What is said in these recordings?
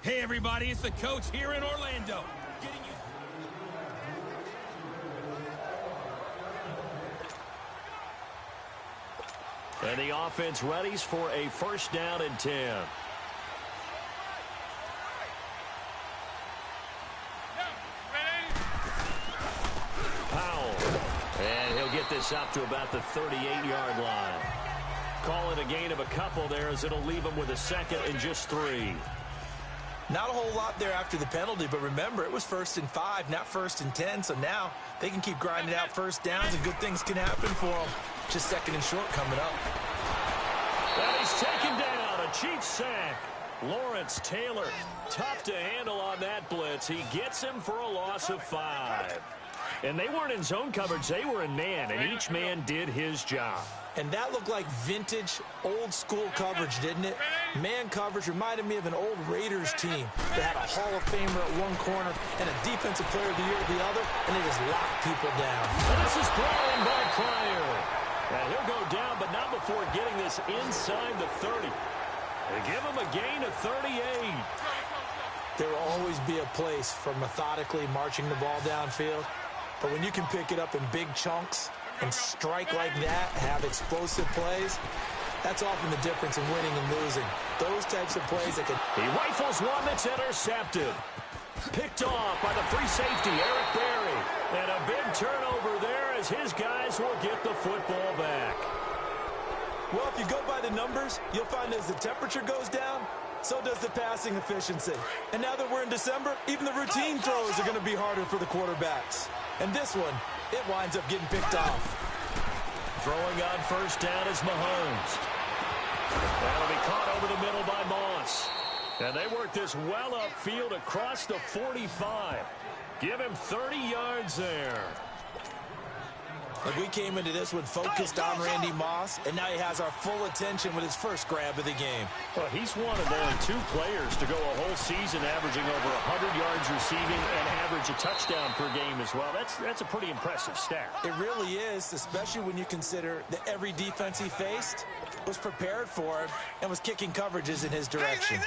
Hey everybody, it's the coach here in Orlando. And the offense readies for a first down and 10. Powell. And he'll get this up to about the 38-yard line. Call it a gain of a couple there as it'll leave him with a second and just 3. Not a whole lot there after the penalty, but remember, it was 1st and 5, not 1st and 10, so now they can keep grinding out first downs and good things can happen for them. Just 2nd and short coming up. And he's taken down, a Chiefs sack. Lawrence Taylor, tough to handle on that blitz. He gets him for a loss of 5. And they weren't in zone coverage, they were in man, and each man did his job. And that looked like vintage, old-school coverage, didn't it? Man coverage reminded me of an old Raiders team that had a Hall of Famer at one corner and a Defensive Player of the Year at the other, and they just locked people down. And this is brought in by Pryor. And he'll go down, but not before getting this inside the 30. They give him a gain of 38. There will always be a place for methodically marching the ball downfield, but when you can pick it up in big chunks and strike like that, have explosive plays, that's often the difference in winning and losing. Those types of plays that can... He rifles one that's intercepted. Picked off by the free safety, Eric Berry. And a big turnover there as his guys will get the football back. Well, if you go by the numbers, you'll find as the temperature goes down, so does the passing efficiency. And now that we're in December, even the routine throws are going to be harder for the quarterbacks. And this one, it winds up getting picked off. Throwing on first down is Mahomes. That'll be caught over the middle by Moss. And they work this well upfield across the 45. Give him 30 yards there. Like we came into this one focused on Randy Moss, and now he has our full attention with his first grab of the game. Well, he's one of only 2 players to go a whole season averaging over 100 yards receiving and average a touchdown per game as well. That's a pretty impressive stat. It really is, especially when you consider that every defense he faced was prepared for him and was kicking coverages in his direction.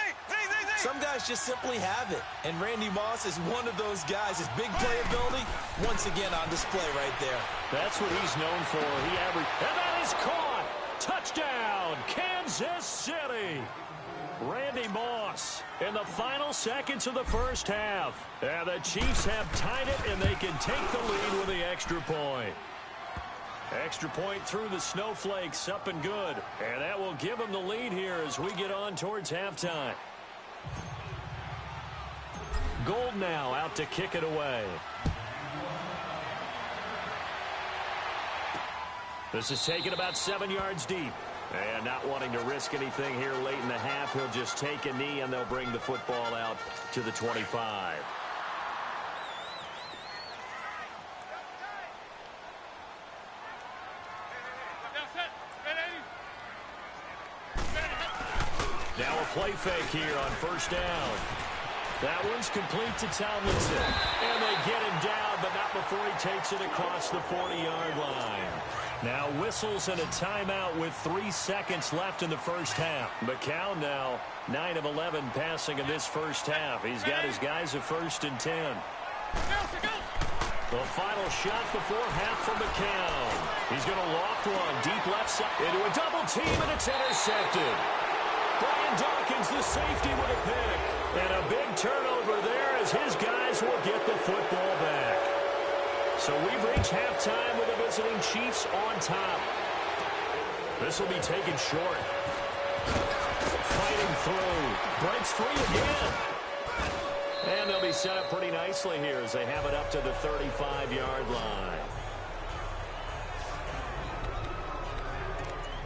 Some guys just simply have it, and Randy Moss is one of those guys. His big playability, once again on display right there. That's what he's known for. He averaged, and that is caught. Touchdown, Kansas City. Randy Moss in the final seconds of the first half. And the Chiefs have tied it, and they can take the lead with the extra point. Extra point through the snowflakes, up and good. And that will give them the lead here as we get on towards halftime. Gold now out to kick it away. This is taken about 7 yards deep. And not wanting to risk anything here late in the half, he'll just take a knee and they'll bring the football out to the 25. Now a play fake here on first down. That one's complete to Tomlinson. And they get him down, but not before he takes it across the 40-yard line. Now whistles and a timeout with 3 seconds left in the first half. McCown now 9 of 11 passing in this first half. He's got his guys at 1st and 10. The final shot before half from McCown. He's going to loft one deep left side into a double team, and it's intercepted. Brian Dawkins, the safety, with a pick. And a big turnover there as his guys will get the football back. So we've reached halftime with the visiting Chiefs on top. This will be taken short. Fighting through. Breaks free again. And they'll be set up pretty nicely here as they have it up to the 35-yard line.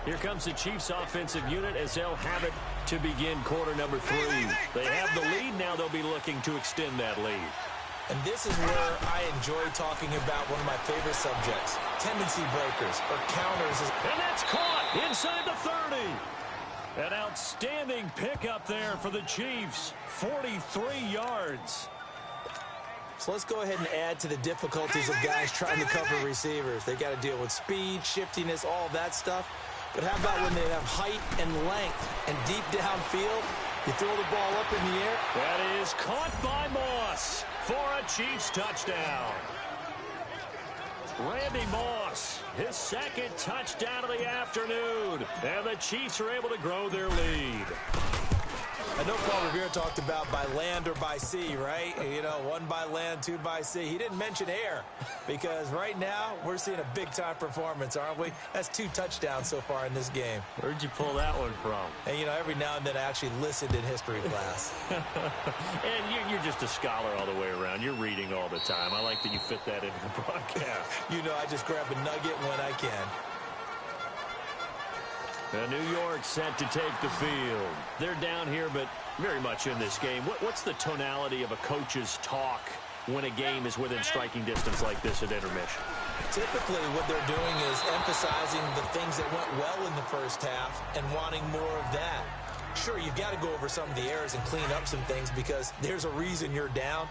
Here comes the Chiefs offensive unit as they'll have it to begin quarter number 3. They have the lead. Now they'll be looking to extend that lead. And this is where I enjoy talking about one of my favorite subjects, tendency breakers or counters. And that's caught inside the 30. An outstanding pickup there for the Chiefs. 43 yards. So let's go ahead and add to the difficulties of guys trying to cover receivers. They got to deal with speed, shiftiness, all that stuff. But how about when they have height and length and deep downfield? You throw the ball up in the air. That is caught by Moss for a Chiefs touchdown. Randy Moss, his second touchdown of the afternoon. And the Chiefs are able to grow their lead. I know Paul Revere talked about by land or by sea, right? You know, one by land, two by sea. He didn't mention air because right now we're seeing a big-time performance, aren't we? That's 2 touchdowns so far in this game. Where'd you pull that one from? And, you know, every now and then I actually listened in history class. And you're just a scholar all the way around. You're reading all the time. I like that you fit that into the broadcast. You know, I just grab a nugget when I can. New York set to take the field. They're down here, but very much in this game. What's the tonality of a coach's talk when a game is within striking distance like this at intermission? Typically, what they're doing is emphasizing the things that went well in the first half and wanting more of that. Sure, you've got to go over some of the errors and clean up some things because there's a reason you're down.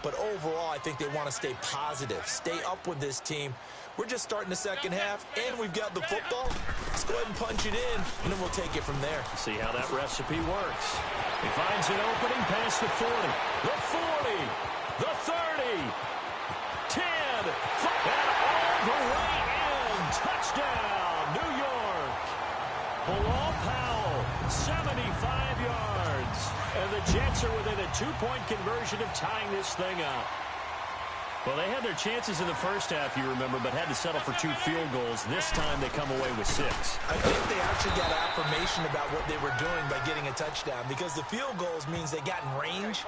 But overall, I think they want to stay positive, stay up with this team. We're just starting the second half, and we've got the football. Let's go ahead and punch it in, and then we'll take it from there. See how that recipe works. He finds an opening past the 40, the 40, the 30, 10, 5, and all the way in. Touchdown, New York. Bilal Powell, 75 yards. And the Jets are within a 2-point conversion of tying this thing up. Well, they had their chances in the first half, you remember, but had to settle for 2 field goals. This time they come away with 6. I think they actually got affirmation about what they were doing by getting a touchdown because the field goals means they got in range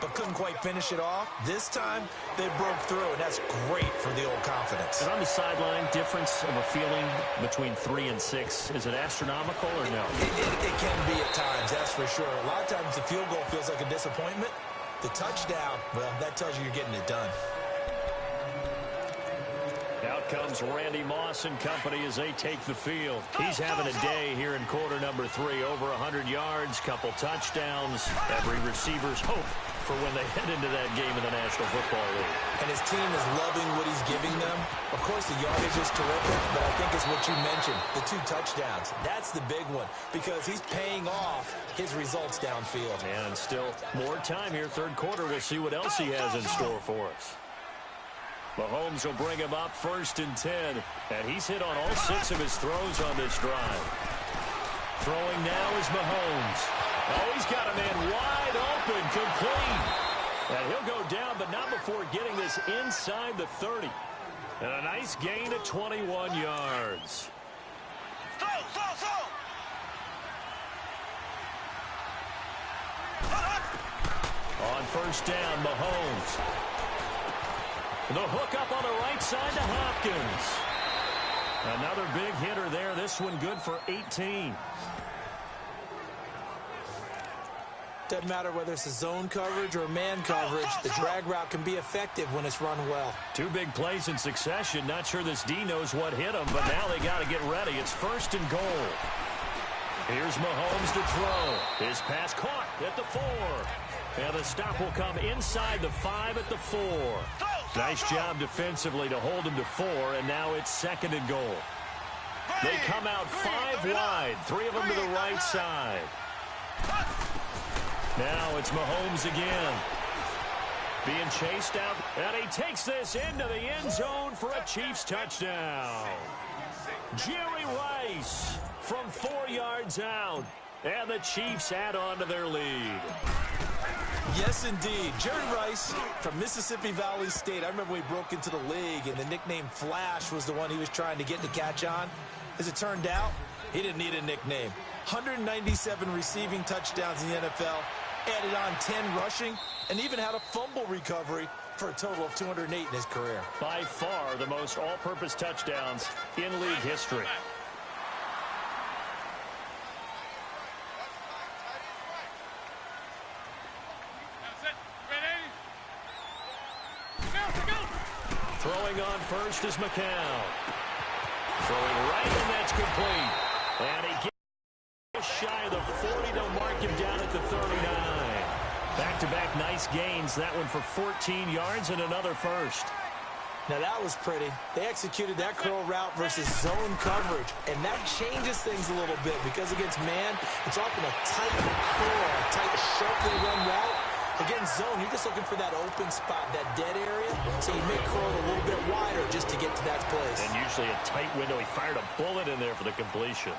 but couldn't quite finish it off. This time, they broke through, and that's great for the old confidence. And on the sideline, difference of a feeling between 3 and 6, is it astronomical or no? It can be at times, that's for sure. A lot of times the field goal feels like a disappointment. The touchdown, well, that tells you you're getting it done. Out comes Randy Moss and company as they take the field. He's having a day here in quarter number 3. Over 100 yards, couple touchdowns. Every receiver's hope for when they head into that game in the National Football League. And his team is loving what he's giving them. Of course, the yardage is terrific, but I think it's what you mentioned, the 2 touchdowns. That's the big one because he's paying off his results downfield. And still more time here, third quarter. We'll see what else he has in store for us. Mahomes will bring him up 1st and 10, and he's hit on all 6 of his throws on this drive. Throwing now is Mahomes. Oh, he's got a man wide open, complete. And he'll go down, but not before getting this inside the 30. And a nice gain of 21 yards. On 1st down, Mahomes. The hook up on the right side to Hopkins. Another big hitter there. This one good for 18. Doesn't matter whether it's a zone coverage or man coverage. The drag route can be effective when it's run well. 2 big plays in succession. Not sure this D knows what hit him, but now they got to get ready. It's 1st and goal. Here's Mahomes to throw. His pass caught at the 4. And the stop will come inside the 5 at the 4. Nice job defensively to hold him to 4, and now it's 2nd and goal. They come out 5 wide, 3 of them to the right side. Now it's Mahomes again. Being chased out, and he takes this into the end zone for a Chiefs touchdown. Jerry Rice from 4 yards out, and the Chiefs add on to their lead. Yes, indeed. Jerry Rice from Mississippi Valley State. I remember when he broke into the league, and the nickname Flash was the one he was trying to get the catch on. As it turned out, he didn't need a nickname. 197 receiving touchdowns in the NFL, added on 10 rushing, and even had a fumble recovery for a total of 208 in his career. By far the most all-purpose touchdowns in league history. Throwing on first is McCown. Throwing right, and that's complete. And he gets shy of the 40 to mark him down at the 39. Back-to-back nice gains. That one for 14 yards and another first. Now that was pretty. They executed that curl route versus zone coverage, and that changes things a little bit because against man, it's often a tight curl, a tight, sharply run route. Against zone, you're just looking for that open spot, that dead area, so you make curl a little bit wider just to get to that place. And usually a tight window. He fired a bullet in there for the completion.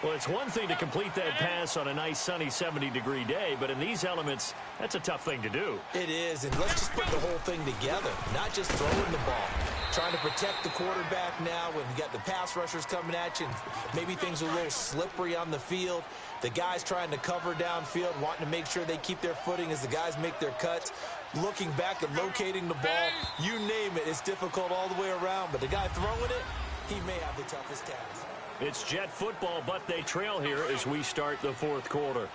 Well, it's one thing to complete that pass on a nice sunny 70-degree day, but in these elements, that's a tough thing to do. It is, and let's just put the whole thing together, not just throwing the ball. Trying to protect the quarterback now when you got the pass rushers coming at you, and maybe things are a little slippery on the field. The guys trying to cover downfield, wanting to make sure they keep their footing as the guys make their cuts. Looking back and locating the ball, you name it, it's difficult all the way around, but the guy throwing it, he may have the toughest task. It's Jet football, but they trail here as we start the fourth quarter.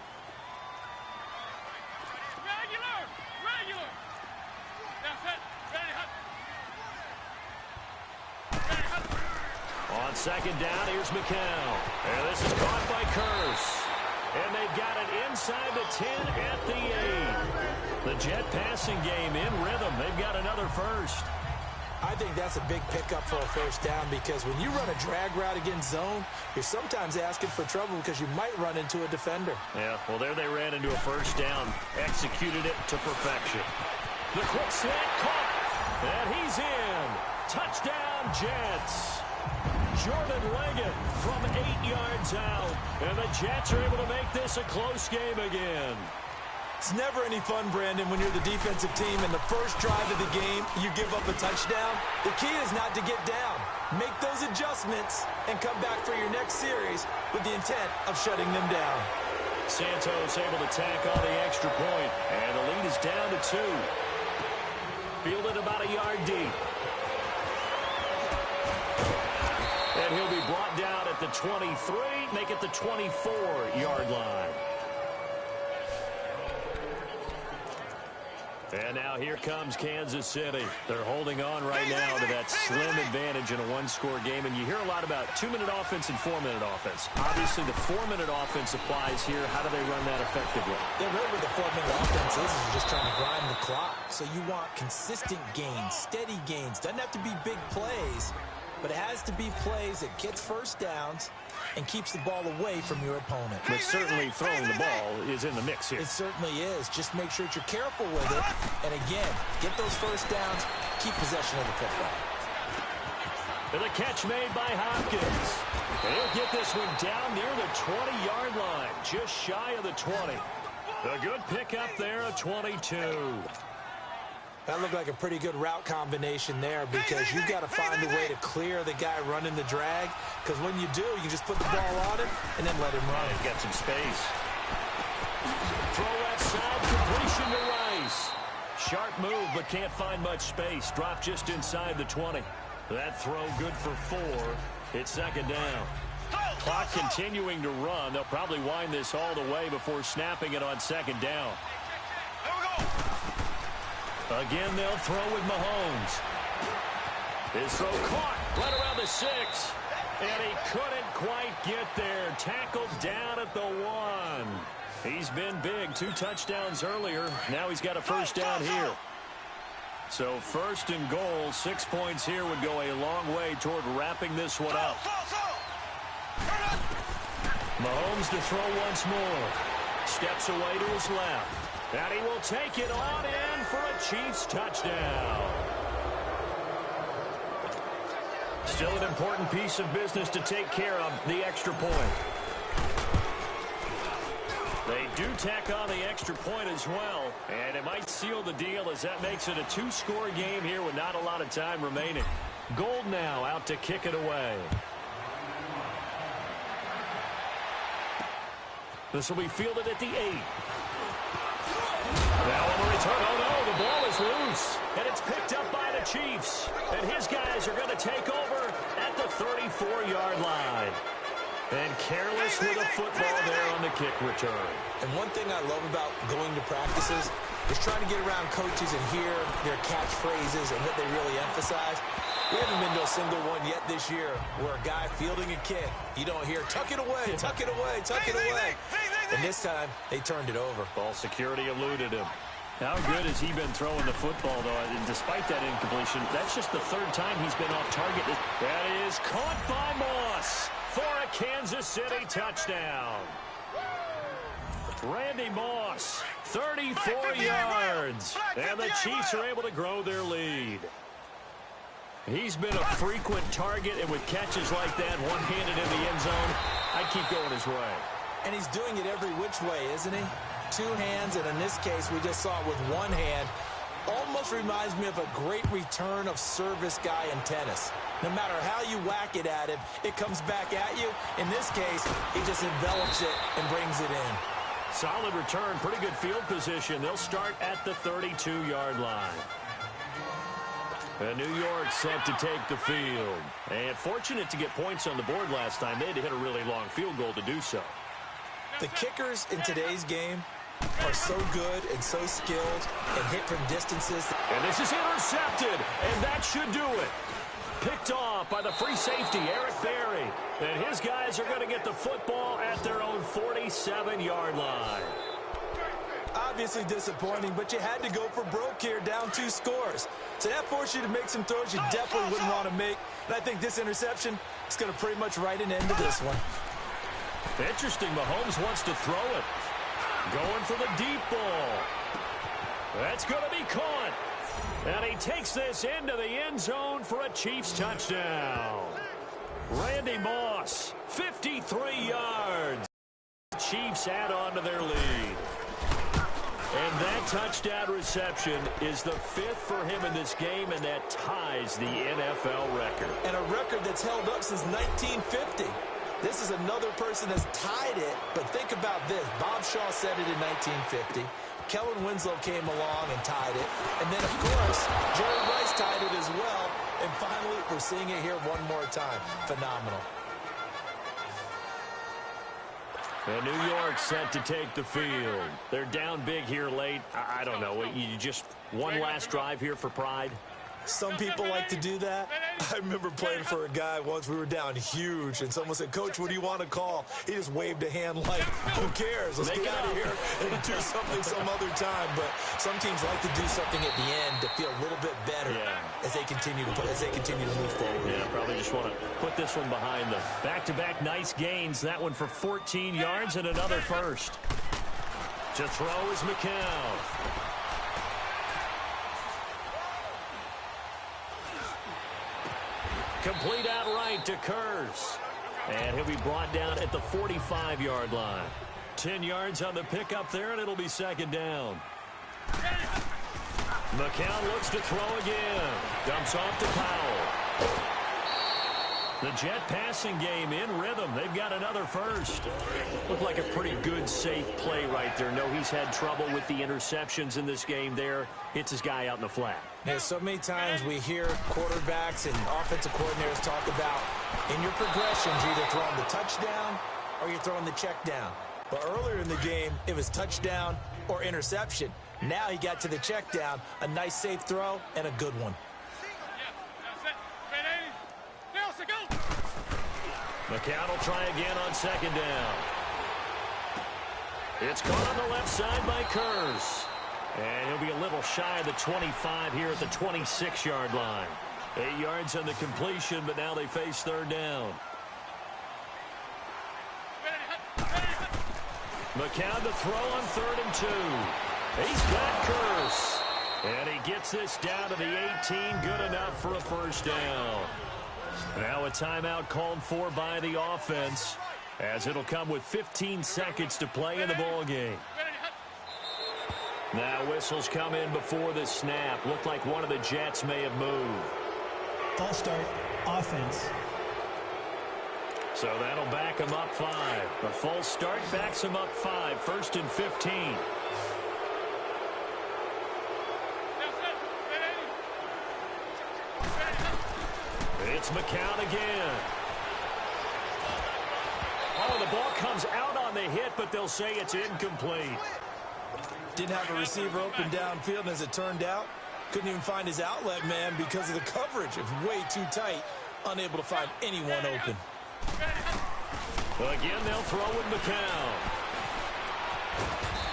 Regular. That's it. Ready, On second down, here's McCown. And this is caught by Curse. And they've got it inside the 10 at the 8. The Jet passing game in rhythm. They've got another first. I think that's a big pickup for a first down because when you run a drag route against zone, you're sometimes asking for trouble because you might run into a defender. Yeah, well, there they ran into a first down, executed it to perfection. The quick slant caught, and he's in. Touchdown, Jets. Jordan Leggett from 8 yards out, and the Jets are able to make this a close game again. It's never any fun, Brandon, when you're the defensive team and the first drive of the game, you give up a touchdown. The key is not to get down. Make those adjustments and come back for your next series with the intent of shutting them down. Santos able to tack on the extra point, and the lead is down to 2. Fielded about a yard deep. And he'll be brought down at the 23, make it the 24-yard line. And now here comes Kansas City. They're holding on right now to that slim advantage in a one-score game. And you hear a lot about 2-minute offense and 4-minute offense. Obviously, the 4-minute offense applies here. How do they run that effectively? They're really where the 4-minute offense is just trying to grind the clock. So you want consistent gains, steady gains. Doesn't have to be big plays, but it has to be plays that gets first downs and keeps the ball away from your opponent. But certainly throwing the ball is in the mix here. It certainly is. Just make sure that you're careful with it. And again, get those first downs, keep possession of the football. And the catch made by Hopkins. And he'll get this one down near the 20-yard line, just shy of the 20. A good pickup there, a 22. That looked like a pretty good route combination there because you've got to find a way to clear the guy running the drag, because when you do, you just put the ball on him and then let him run. He's got some space. Throw left side, completion to Rice. Sharp move, but can't find much space. Drop just inside the 20. That throw good for 4. It's second down. Clock continuing to run. They'll probably wind this all the way before snapping it on second down. Again, they'll throw with Mahomes. His throw caught right around the 6. And he couldn't quite get there. Tackled down at the 1. He's been big. 2 touchdowns earlier. Now he's got a first down here. So first and goal, 6 points here would go a long way toward wrapping this one up. Mahomes to throw once more. Steps away to his left. And he will take it on in for a Chiefs touchdown. Still an important piece of business to take care of, the extra point. They do tack on the extra point as well, and it might seal the deal as that makes it a 2-score game here with not a lot of time remaining. Gold now out to kick it away. This will be fielded at the 8. Now on the return, oh no, the ball is loose, and it's picked up by the Chiefs, and his guys are going to take over at the 34-yard line. And careless with a football there on the kick return. And one thing I love about going to practices is trying to get around coaches and hear their catchphrases and what they really emphasize. We haven't been to a single one yet this year where a guy fielding a kick, you don't hear, tuck it away, tuck it away, tuck it away. And this time, they turned it over. Ball security eluded him. How good has he been throwing the football, though? And despite that incompletion, that's just the third time he's been off target. That is caught by Moss for a Kansas City touchdown. Randy Moss, 34 yards. And the Chiefs are able to grow their lead. He's been a frequent target, and with catches like that, one-handed in the end zone, I'd keep going his way. And he's doing it every which way, isn't he? Two hands, and in this case, we just saw it with one hand. Almost reminds me of a great return of service guy in tennis. No matter how you whack it at him, it comes back at you. In this case, he just envelops it and brings it in. Solid return, pretty good field position. They'll start at the 32-yard line. And New York set to take the field. And fortunate to get points on the board last time. They had to hit a really long field goal to do so. The kickers in today's game are so good and so skilled and hit from distances. And this is intercepted, and that should do it. Picked off by the free safety, Eric Berry. And his guys are going to get the football at their own 47-yard line. Obviously disappointing, but you had to go for broke here, down 2 scores. So that forced you to make some throws you definitely wouldn't want to make. And I think this interception is going to pretty much write an end to this one. Interesting, Mahomes wants to throw it. Going for the deep ball. That's going to be caught. And he takes this into the end zone for a Chiefs touchdown. Randy Moss, 53 yards. Chiefs add on to their lead. And that touchdown reception is the 5th for him in this game, and that ties the NFL record. And a record that's held up since 1950. This is another person that's tied it, but think about this. Bob Shaw said it in 1950. Kellen Winslow came along and tied it. And then, of course, Jerry Rice tied it as well. And finally, we're seeing it here one more time. Phenomenal. And New York set to take the field. They're down big here late. I don't know. You just one last drive here for pride? Some people like to do that. I remember playing for a guy once. We were down huge, and someone said, "Coach, what do you want to call?" He just waved a hand like, "Who cares? Let's get out of here and do something some other time." But some teams like to do something at the end to feel a little bit better as they continue to move forward. Yeah, probably just want to put this one behind them. Back-to-back nice gains. That one for 14 yards and another first. To throw is McCown. Complete outright to Kurz. And he'll be brought down at the 45-yard line. 10 yards on the pickup there, and it'll be second down. McCown looks to throw again. Dumps off to Powell. The Jet passing game in rhythm. They've got another first. Looked like a pretty good, safe play right there. No, he's had trouble with the interceptions in this game there. Hits his guy out in the flat. Yeah, so many times we hear quarterbacks and offensive coordinators talk about in your progressions, you're either throwing the touchdown or you're throwing the check down. But earlier in the game, it was touchdown or interception. Now he got to the check down, a nice safe throw, and a good one. McCown will try again on second down. It's caught on the left side by Kurz. And he'll be a little shy of the 25 here at the 26-yard line. 8 yards on the completion, but now they face third down. McCown to throw on 3rd and 2. He's got Kurz. And he gets this down to the 18. Good enough for a first down. Now a timeout called for by the offense, as it'll come with 15 seconds to play in the ball game. Now whistles come in before the snap. Looked like one of the Jets may have moved. False start, offense. So that'll back him up 5. A false start backs him up 5. 1st and 15. It's McCown again. Oh, the ball comes out on the hit, but they'll say it's incomplete. Didn't have a receiver open downfield, and as it turned out, couldn't even find his outlet man because of the coverage. It was way too tight, unable to find anyone open. Again, they'll throw with McCown.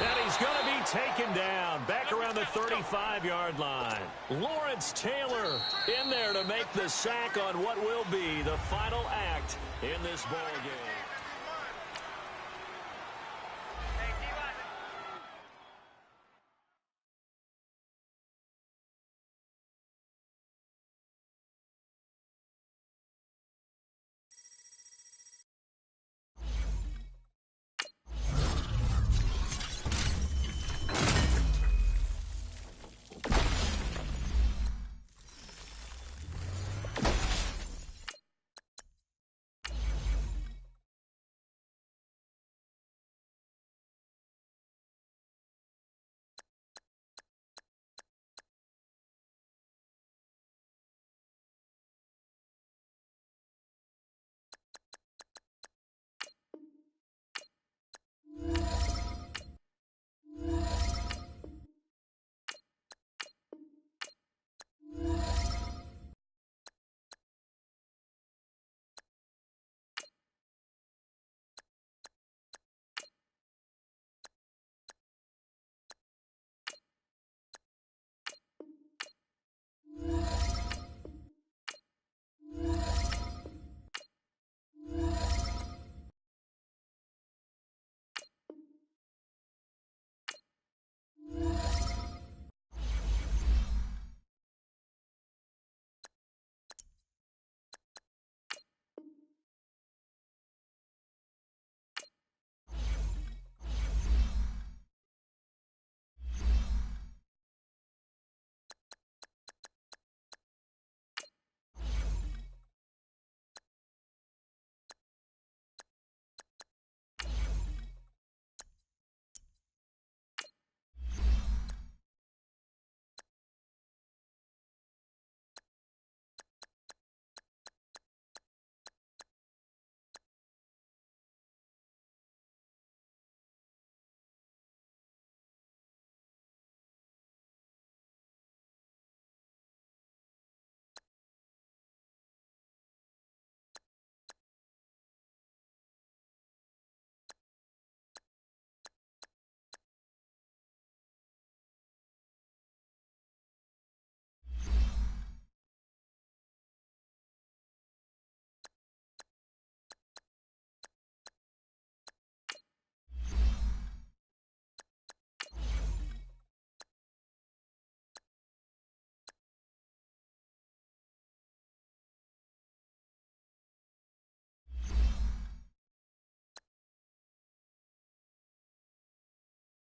And he's going to be taken down back around the 35-yard line. Lawrence Taylor in there to make the sack on what will be the final act in this ball game.